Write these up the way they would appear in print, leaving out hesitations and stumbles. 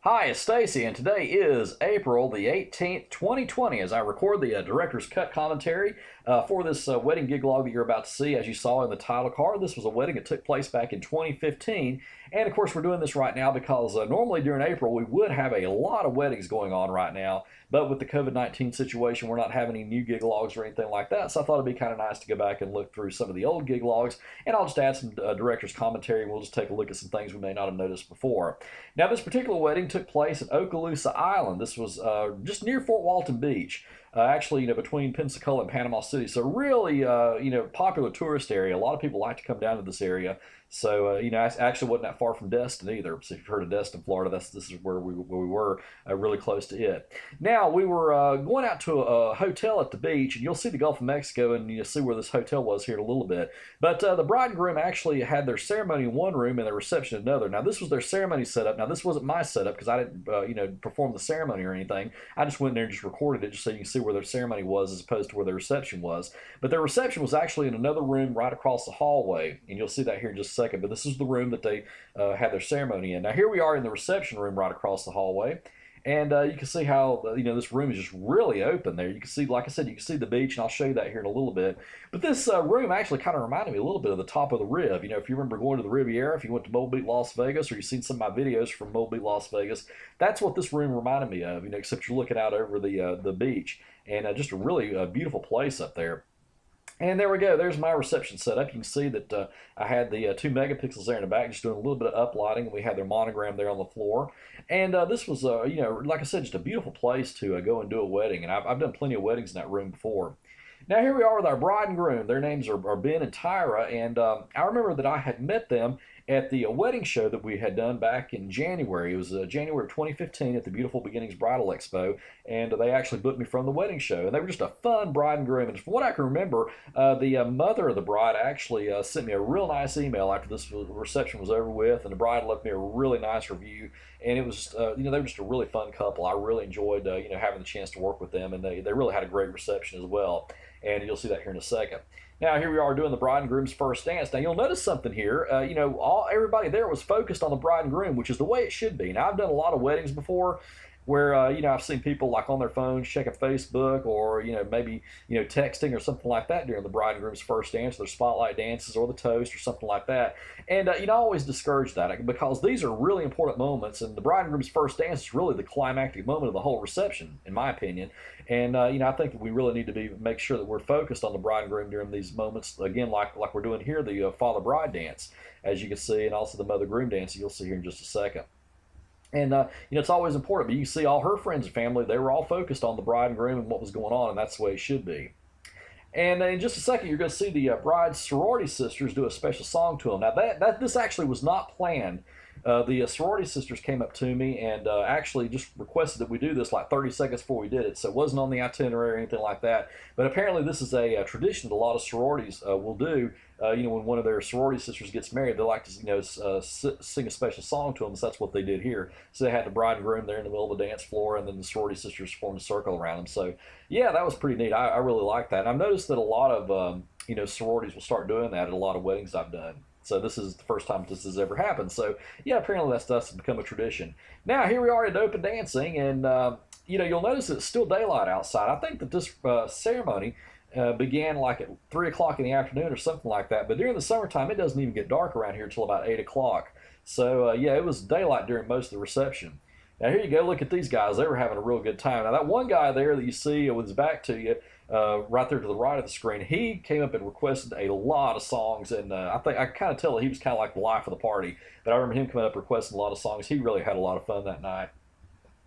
Hi, it's Stacy, and today is April the 18th, 2020, as I record the Director's Cut commentary for this wedding gig log that you're about to see. As you saw in the title card, this was a wedding that took place back in 2015, and of course we're doing this right now because normally during April we would have a lot of weddings going on right now, but with the COVID-19 situation we're not having any new gig logs or anything like that, so I thought it'd be kind of nice to go back and look through some of the old gig logs, and I'll just add some Director's commentary, and we'll just take a look at some things we may not have noticed before. Now, this particular wedding took place at Okaloosa Island. This was just near Fort Walton Beach, actually, between Pensacola and Panama City. So really, popular tourist area. A lot of people like to come down to this area. So, I actually wasn't that far from Destin either. So if you've heard of Destin, Florida, this is where we were, really close to it. Now, we were going out to a hotel at the beach, and you'll see the Gulf of Mexico, and you'll see where this hotel was here in a little bit. But the bride and groom actually had their ceremony in one room and their reception in another. Now, this was their ceremony setup. Now, this wasn't my setup because I didn't, perform the ceremony or anything. I just went in there and just recorded it just so you can see where their ceremony was as opposed to where their reception was. But their reception was actually in another room right across the hallway, and you'll see that here in just a second. But this is the room that they had their ceremony in. Now, here we are in the reception room right across the hallway. And you can see how, this room is just really open there. You can see, like I said, you can see the beach, and I'll show you that here in a little bit. But this room actually kind of reminded me a little bit of the top of the Riv. If you remember going to the Riviera, if you went to Mobile Beach, Las Vegas, or you've seen some of my videos from Mobile Beach, Las Vegas, that's what this room reminded me of, except you're looking out over the beach. And just a really beautiful place up there. And there we go. There's my reception setup. You can see that I had the 2 megapixels there in the back, just doing a little bit of uplighting, and we had their monogram there on the floor. And this was, like I said, just a beautiful place to go and do a wedding. And I've done plenty of weddings in that room before. Now here we are with our bride and groom. Their names are Ben and Tyra, and I remember that I had met them at the wedding show that we had done back in January. It was January of 2015 at the Beautiful Beginnings Bridal Expo, and they actually booked me from the wedding show. And they were just a fun bride and groom. And from what I can remember, the mother of the bride actually sent me a real nice email after this reception was over with, and the bride left me a really nice review. And it was, they were just a really fun couple. I really enjoyed, having the chance to work with them, and they really had a great reception as well. And you'll see that here in a second. Now here we are doing the bride and groom's first dance. Now you'll notice something here. Everybody there was focused on the bride and groom, which is the way it should be. Now I've done a lot of weddings before, where I've seen people like on their phones checking Facebook, or maybe texting or something like that during the bride and groom's first dance, their spotlight dances or the toast or something like that. And I always discourage that because these are really important moments, and the bride and groom's first dance is really the climactic moment of the whole reception, in my opinion. And I think that we really need to make sure that we're focused on the bride and groom during these moments. Again, like we're doing here, the father bride dance, as you can see, and also the mother groom dance you'll see here in just a second. And it's always important, but you can see all her friends and family, they were all focused on the bride and groom and what was going on, and that's the way it should be. And in just a second, you're going to see the bride's sorority sisters do a special song to them. Now, this actually was not planned. The sorority sisters came up to me and actually just requested that we do this like 30 seconds before we did it. So it wasn't on the itinerary or anything like that. But apparently this is a tradition that a lot of sororities will do. When one of their sorority sisters gets married, they like to sing a special song to them. So that's what they did here. So they had the bride and groom there in the middle of the dance floor, and then the sorority sisters formed a circle around them. So yeah, that was pretty neat. I really like that. And I've noticed that a lot of sororities will start doing that at a lot of weddings I've done. So this is the first time this has ever happened. So yeah, apparently that stuff's become a tradition. Now here we are at open dancing, and you'll notice it's still daylight outside. I think that this ceremony began like at 3 o'clock in the afternoon or something like that. But during the summertime, it doesn't even get dark around here until about 8 o'clock. So yeah, it was daylight during most of the reception. Now here you go, look at these guys. They were having a real good time. Now that one guy there that you see with his back to you, right there to the right of the screen, he came up and requested a lot of songs, and I kind of tell that he was kind of like the life of the party. But I remember him coming up requesting a lot of songs. He really had a lot of fun that night,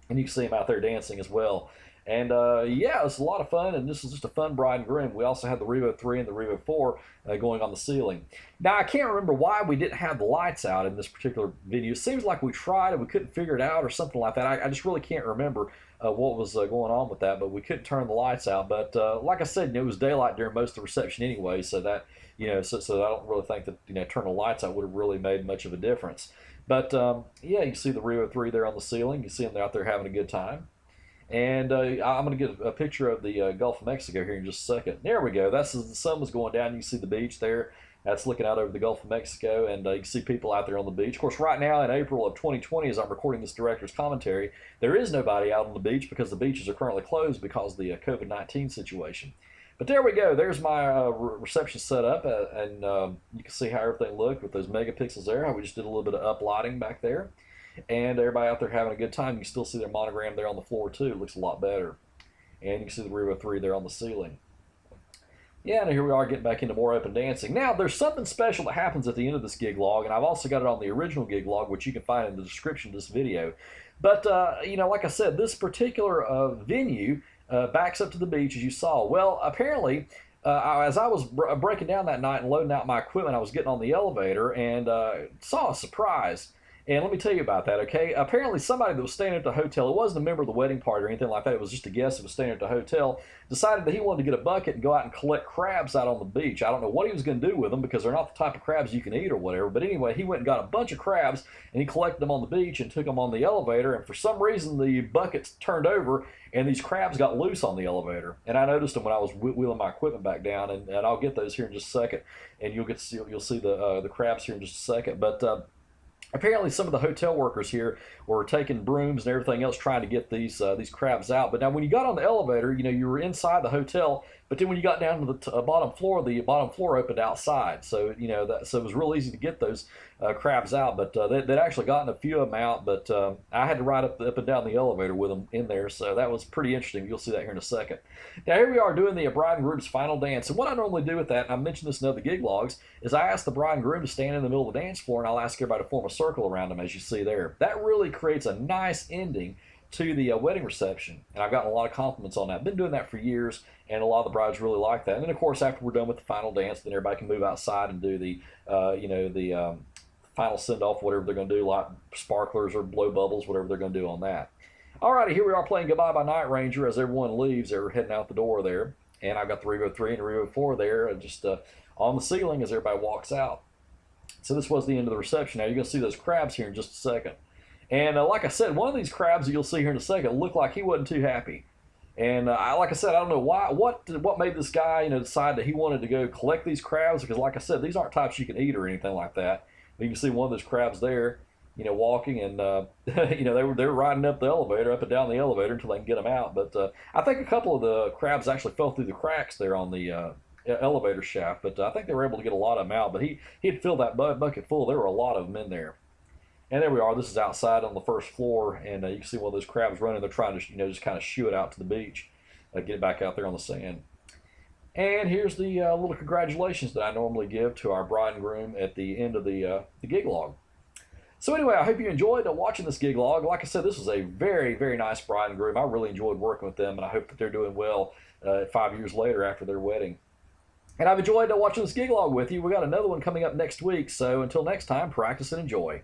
and you can see him out there dancing as well. And yeah, it was a lot of fun, and this was just a fun bride and groom. We also had the Revo 3 and the Revo 4 going on the ceiling. Now, I can't remember why we didn't have the lights out in this particular venue. It seems like we tried and we couldn't figure it out or something like that. I just really can't remember what was going on with that, but we couldn't turn the lights out. But like I said, it was daylight during most of the reception anyway, so that so I don't really think that turning the lights out would have really made much of a difference. But yeah, you can see the Revo 3 there on the ceiling. You see them out there having a good time. And I'm going to get a picture of the Gulf of Mexico here in just a second. There we go. The sun was going down. You can see the beach there. That's looking out over the Gulf of Mexico, and you can see people out there on the beach. Of course, right now in April of 2020, as I'm recording this director's commentary, there is nobody out on the beach because the beaches are currently closed because of the COVID-19 situation. But there we go. There's my reception set up, and you can see how everything looked with those megapixels there. How we just did a little bit of up lighting back there, and everybody out there having a good time. You can still see their monogram there on the floor too. It looks a lot better, and you can see the Revo 3 there on the ceiling. Yeah, and here we are getting back into more open dancing. Now, there's something special that happens at the end of this gig log, and I've also got it on the original gig log, which you can find in the description of this video. But, you know, like I said, this particular venue backs up to the beach, as you saw. Well, apparently, as I was breaking down that night and loading out my equipment, I was getting on the elevator and saw a surprise. And let me tell you about that, okay? Apparently somebody that was staying at the hotel, it wasn't a member of the wedding party or anything like that, it was just a guest that was staying at the hotel, decided that he wanted to get a bucket and go out and collect crabs out on the beach. I don't know what he was going to do with them because they're not the type of crabs you can eat or whatever, but anyway, he went and got a bunch of crabs and he collected them on the beach and took them on the elevator, and for some reason the buckets turned over and these crabs got loose on the elevator. And I noticed them when I was wheeling my equipment back down, and I'll get those here in just a second, and you'll see the crabs here in just a second. But apparently some of the hotel workers here were taking brooms and everything else trying to get these crabs out. But now when you got on the elevator, you know, you were inside the hotel, but then when you got down to the bottom floor opened outside. So, you know, so it was real easy to get those crabs out. But they'd actually gotten a few of them out, but I had to ride up and down the elevator with them in there. So that was pretty interesting. You'll see that here in a second. Now here we are doing the bride and groom's final dance. And what I normally do with that, and I mentioned this in other gig logs, is I ask the bride and groom to stand in the middle of the dance floor, and I'll ask everybody to form a circle around them, as you see there. That really creates a nice ending to the wedding reception, and I've gotten a lot of compliments on that. I've been doing that for years, and a lot of the brides really like that. And then, of course, after we're done with the final dance, then everybody can move outside and do the, final send-off, whatever they're going to do, like sparklers or blow bubbles, whatever they're going to do on that. Alrighty, here we are playing Goodbye by Night Ranger as everyone leaves. They're heading out the door there, and I've got the Revo 3 and the Revo 4 there, just on the ceiling as everybody walks out. So this was the end of the reception. Now you're going to see those crabs here in just a second. And like I said, one of these crabs that you'll see here in a second looked like he wasn't too happy. And like I said, I don't know what made this guy, you know, decide that he wanted to go collect these crabs, because like I said, these aren't types you can eat or anything like that. But you can see one of those crabs there, you know, walking, and you know, they were riding up the elevator, up and down the elevator until they can get them out. But I think a couple of the crabs actually fell through the cracks there on the elevator shaft, but I think they were able to get a lot of them out. But he had filled that bucket full. There were a lot of them in there. And there we are. This is outside on the first floor, and you can see one of those crabs running. They're trying to, you know, just kind of shoo it out to the beach, get it back out there on the sand. And here's the little congratulations that I normally give to our bride and groom at the end of the gig log. So anyway, I hope you enjoyed watching this gig log. Like I said, this was a very, very nice bride and groom. I really enjoyed working with them, and I hope that they're doing well 5 years later after their wedding. And I've enjoyed watching this gig log with you. We got another one coming up next week, so until next time, practice and enjoy.